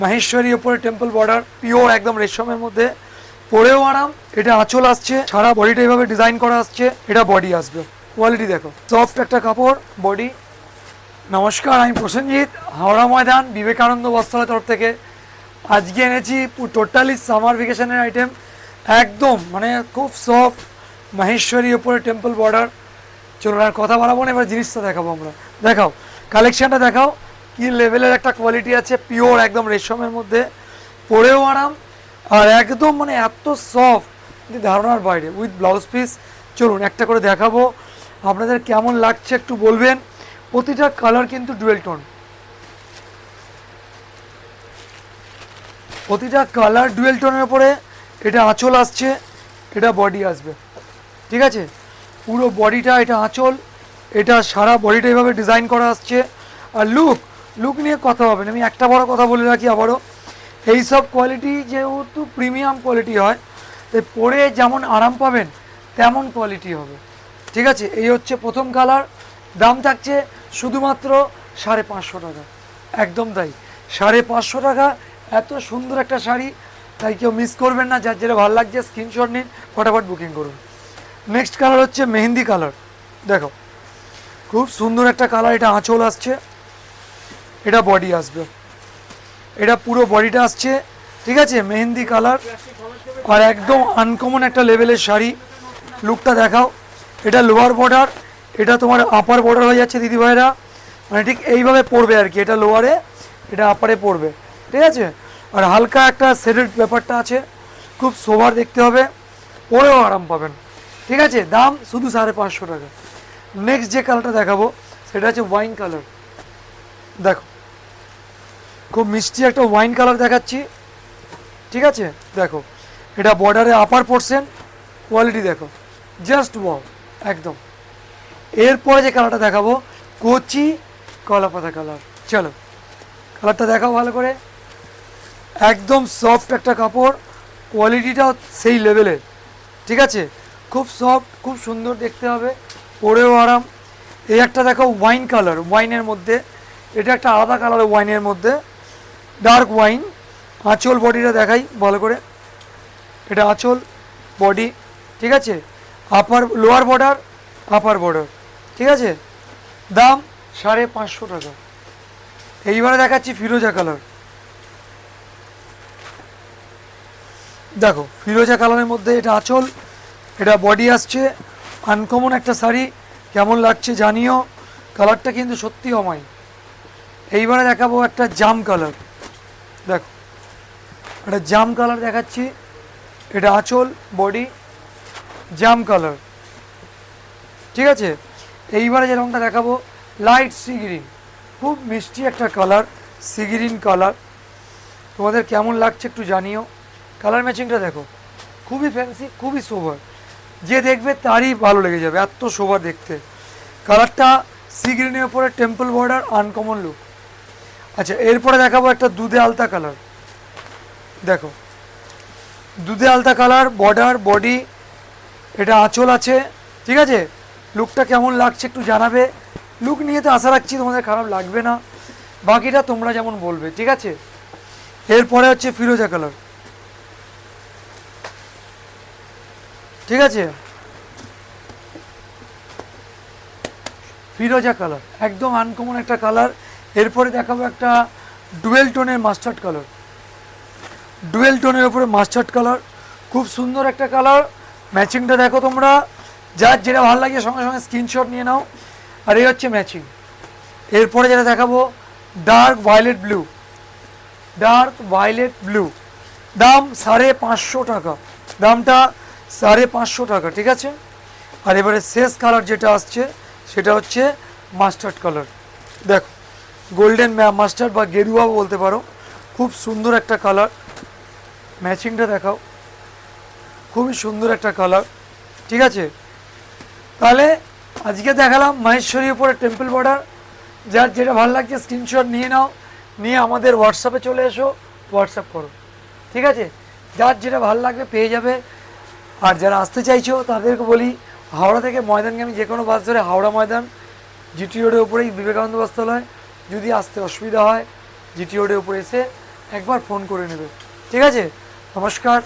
মাহেশ্বরী উপরে temple border, pure একদম রেশমের মধ্যে, পরেও আরাম। এটা আঁচল আসছে, সারা বডিটা এইভাবে ডিজাইন করা আসছে, এটা বডি আসবে। কোয়ালিটি দেখো, সফট একটা কাপড়, বডি। নমস্কার, আমি প্রসেনজিৎ, হাওড়া ময়দান বিবেকানন্দ বস্ত্রালয়ের তরফ থেকে। আজকে এনেছি টোটালি সামার ভেকেশনের আইটেম, একদম মানে খুব সফট মাহেশ্বরী উপরে টেম্পল বর্ডার। চলুন আর কথা বাড়াবো না, এবার জিনিসটা দেখাবো আমরা। দেখাও কালেকশানটা, দেখাও কি লেভেলের একটা কোয়ালিটি আছে, পিওর একদম রেশমের মধ্যে, পরেও আরাম আর একদম মানে এত সফট, ধারণার বাইরে, উইথ ব্লাউজ পিস। চলুন একটা করে দেখাবো, আপনাদের কেমন লাগছে একটু বলবেন। প্রতিটা কালার কিন্তু ডুয়েল টোন, প্রতিটা কালার ডুয়েল টোনের উপরে। এটা আঁচল আসছে, এটা বডি আসবে, ঠিক আছে? পুরো বডিটা, এটা আঁচল, এটা সারা বডিটা এইভাবে ডিজাইন করা আসছে। আর লুক নিয়ে কথা হবে না, আমি একটা বড় কথা বলে রাখি আবারও, এইসব কোয়ালিটি যেহেতু প্রিমিয়াম কোয়ালিটি হয়, তাই পরে যেমন আরাম পাবেন তেমন কোয়ালিটি হবে, ঠিক আছে? এই হচ্ছে প্রথম কালার। দাম থাকছে শুধুমাত্র 550 টাকা, একদম তাই, 550 টাকা। এত সুন্দর একটা শাড়ি, তাই কেউ মিস করবেন না। যার যেটা ভালো লাগছে স্ক্রিনশট নিন, ফটাফট বুকিং করুন। নেক্সট কালার হচ্ছে মেহেন্দি কালার। দেখো খুব সুন্দর একটা কালার, এটা আঁচল আসছে, এটা বডি আসবে, এটা পুরো বডিটা আসছে, ঠিক আছে? মেহেন্দি কালার আর একদম আনকমন একটা লেভেলের শাড়ি। লুকটা দেখাও, এটা লোয়ার বর্ডার, এটা তোমার আপার বর্ডার হয়ে যাচ্ছে দিদিভাইরা, মানে ঠিক এইভাবে পড়বে আর কি, এটা লোয়ারে, এটা আপারে পড়বে, ঠিক আছে? আর হালকা একটা শেডেড ব্যাপারটা আছে, খুব সোবার দেখতে হবে, পরেও আরাম পাবেন, ঠিক আছে? দাম শুধু 550 টাকা। নেক্সট যে কালারটা দেখাবো সেটা হচ্ছে ওয়াইন কালার। দেখো খুব মিষ্টি একটা ওয়াইন কালার দেখাচ্ছি, ঠিক আছে? দেখো এটা বর্ডারে আপার পোর্শন, কোয়ালিটি দেখো, জাস্ট ওয়াও একদম। এরপরে যে কালারটা দেখাবো কচি কলাপাতা কালার। চলো কালারটা দেখাও ভালো করে, একদম সফট একটা কাপড়, কোয়ালিটিটাও সেই লেভেলের, ঠিক আছে? খুব সফট, খুব সুন্দর দেখতে হবে, পরেও আরাম। এই একটা দেখো ওয়াইন কালার, ওয়াইনের মধ্যে, এটা একটা আলাদা কালার ওয়াইনের মধ্যে, ডার্ক ওয়াইন। আঁচল বডিটা দেখাই ভালো করে, এটা আঁচল বডি, ঠিক আছে? Upper lower border, upper border, ঠিক আছে? দাম 550 টাকা। এইবারে দেখাচ্ছি ফিরোজা কালার। দেখো ফিরোজা কালারের মধ্যে, এটা আঁচল, এটা বডি আসছে, আনকমন একটা শাড়ি, কেমন লাগছে জানিও। কালারটা কিন্তু সত্যি অমায়িক। এইবারে দেখাবো একটা জাম কালার। দেখো একটা জাম কালার দেখাচ্ছি, এটা আঁচল বডি, জাম কালার, ঠিক আছে? এইবারে যে রঙটা দেখাবো লাইট সি গ্রিন, খুব মিষ্টি একটা কালার, সি গ্রিন কালার। তোমাদের কেমন লাগছে একটু জানিও। কালার ম্যাচিংটা দেখো, খুবই ফ্যান্সি, খুবই সোভার, যে দেখবে তারই ভালো লেগে যাবে, এত সোভার দেখতে। কালারটা সি গ্রিনের উপরে টেম্পল বর্ডার, আনকমন লুক। আচ্ছা এরপরে দেখাবো একটা দুধে আলতা কালার। দেখো দুধে আলতা কালার, বর্ডার বডি, এটা আঁচল আছে, ঠিক আছে? লুকটা কেমন লাগছে একটু জানাবে। লুক নিয়ে তো আশা রাখছি তোমাদের খারাপ লাগবে না, বাকিটা তোমরা যেমন বলবে, ঠিক আছে? এরপরে হচ্ছে ফিরোজা কালার, ঠিক আছে? ফিরোজা কালার একদম আনকমন একটা কালার। এরপরে দেখাবো একটা ডুয়েল টোনের মাস্টার্ড কালার, ডুয়েল টোনের উপরে মাস্টার্ড কালার, খুব সুন্দর একটা কালার। ম্যাচিংটা দেখো তোমরা, যার যেটা ভালো লাগে সঙ্গে সঙ্গে স্ক্রিনশট নিয়ে নাও। আর এই হচ্ছে ম্যাচিং। এরপরে যেটা দেখাবো dark violet blue, dark violet blue, দাম 550 টাকা, দামটা 550 টাকা, ঠিক আছে? আর এবারে শেষ কালার যেটা আসছে সেটা হচ্ছে মাস্টার্ড কালার। দেখো গোল্ডেন মাস্টার্ড বা গেরুয়া বলতে পারো, খুব সুন্দর একটা কালার। ম্যাচিংটা দেখাও, খুবই সুন্দর একটা কালার, ঠিক আছে? তাহলে আজকে দেখালাম মাহেশ্বরী উপরে টেম্পল বর্ডার। যার যেটা ভালো লাগছে স্ক্রিনশট নিয়ে নাও, নিয়ে আমাদের হোয়াটসঅ্যাপে চলে এসো, হোয়াটসঅ্যাপ করো, ঠিক আছে? যার যেটা ভালো লাগবে পেয়ে যাবে। আর যারা আসতে চাইছো তাদেরকে বলি, হাওড়া থেকে ময়দানগামী যে কোনো বাস ধরে হাওড়া ময়দান, জিটি রোডের উপরেই বিবেকানন্দ বস্ত্রালয়। যদি আসতে অসুবিধা হয় জিটি রোডের উপরে এসে একবার ফোন করে নেবে। ঠিক আছে, নমস্কার।